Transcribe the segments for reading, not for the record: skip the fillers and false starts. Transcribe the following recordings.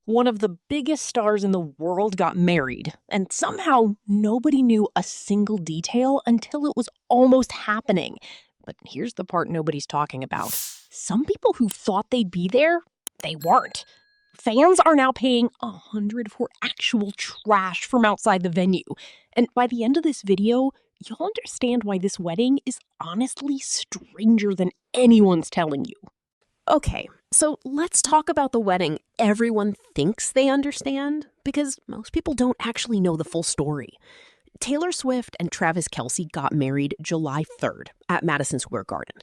One of the biggest stars in the world got married, and somehow nobody knew a single detail until it was almost happening. But here's the part nobody's talking about. Some people who thought they'd be there, they weren't. Fans are now paying $100 for actual trash from outside the venue. And by the end of this video, you'll understand why this wedding is honestly stranger than anyone's telling you. Okay, so let's talk about the wedding everyone thinks they understand, because most people don't actually know the full story. Taylor Swift and Travis Kelce got married July 3rd at Madison Square Garden.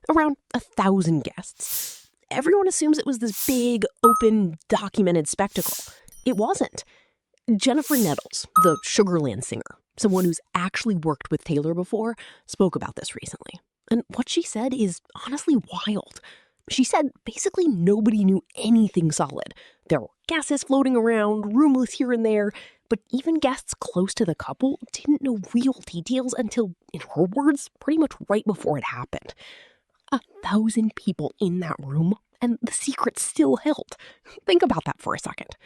Around 1,000 guests. Everyone assumes it was this big, open, documented spectacle. It wasn't. Jennifer Nettles, the Sugarland singer, someone who's actually worked with Taylor before, spoke about this recently. And what she said is honestly wild. She said basically nobody knew anything solid. There were guesses floating around, rumors here and there, but even guests close to the couple didn't know real details until, in her words, pretty much right before it happened. 1,000 people in that room, and the secret still held. Think about that for a second.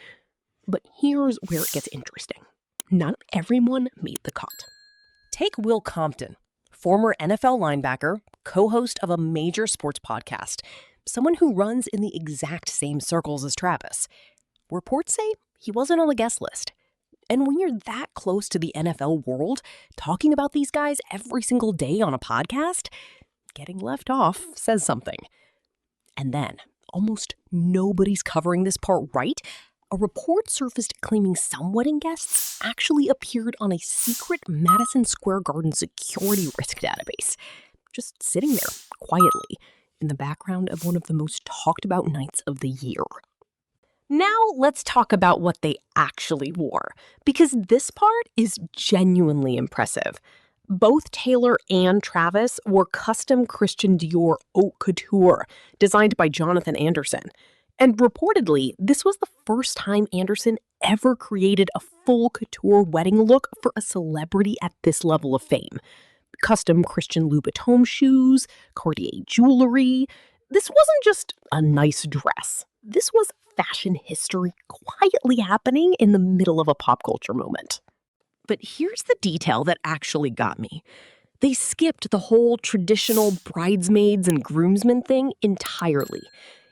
But here's where it gets interesting. Not everyone made the cut. Take Will Compton, former NFL linebacker, co-host of a major sports podcast, someone who runs in the exact same circles as Travis. Reports say he wasn't on the guest list. And when you're that close to the NFL world, talking about these guys every single day on a podcast, getting left off says something. And then, almost nobody's covering this part right, a report surfaced claiming some wedding guests actually appeared on a secret Madison Square Garden security risk database, just sitting there quietly in the background of one of the most talked about nights of the year. Now let's talk about what they actually wore, because this part is genuinely impressive. Both Taylor and Travis wore custom Christian Dior haute couture designed by Jonathan Anderson. And reportedly, this was the first time Anderson ever created a full couture wedding look for a celebrity at this level of fame. Custom Christian Louboutin shoes, Cartier jewelry. This wasn't just a nice dress. This was fashion history quietly happening in the middle of a pop culture moment. But here's the detail that actually got me. They skipped the whole traditional bridesmaids and groomsmen thing entirely.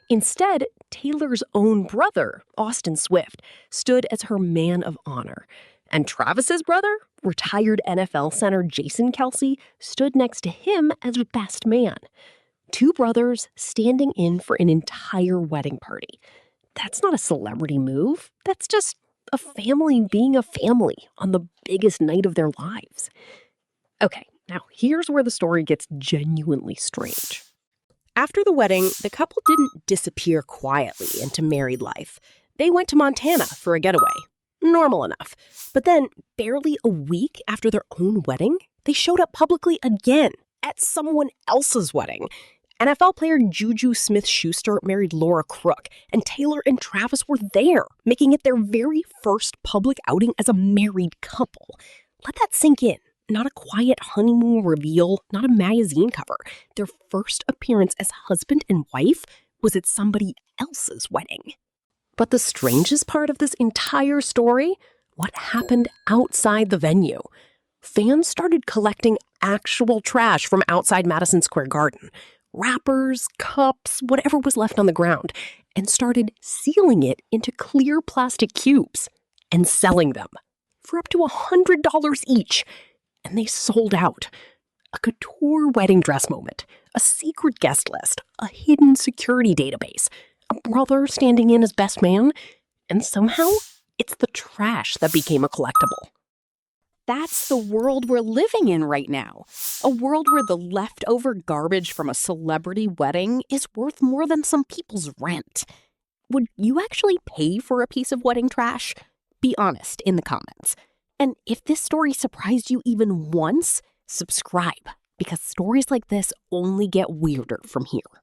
Instead, Taylor's own brother, Austin Swift, stood as her man of honor. And Travis's brother, retired NFL center Jason Kelce, stood next to him as best man. Two brothers standing in for an entire wedding party. That's not a celebrity move. That's just a family being a family on the biggest night of their lives. Okay, now here's where the story gets genuinely strange. After the wedding, the couple didn't disappear quietly into married life. They went to Montana for a getaway. Normal enough. But then, barely a week after their own wedding, they showed up publicly again at someone else's wedding. NFL player Juju Smith-Schuster married Laura Crook, and Taylor and Travis were there, making it their very first public outing as a married couple. Let that sink in. Not a quiet honeymoon reveal, not a magazine cover. Their first appearance as husband and wife was at somebody else's wedding. But the strangest part of this entire story, what happened outside the venue. Fans started collecting actual trash from outside Madison Square Garden. Wrappers, cups, whatever was left on the ground, and started sealing it into clear plastic cubes and selling them for up to $100 each. And they sold out. A couture wedding dress moment, a secret guest list, a hidden security database, a brother standing in as best man, and somehow it's the trash that became a collectible. That's the world we're living in right now. A world where the leftover garbage from a celebrity wedding is worth more than some people's rent. Would you actually pay for a piece of wedding trash? Be honest in the comments. And if this story surprised you even once, subscribe, because stories like this only get weirder from here.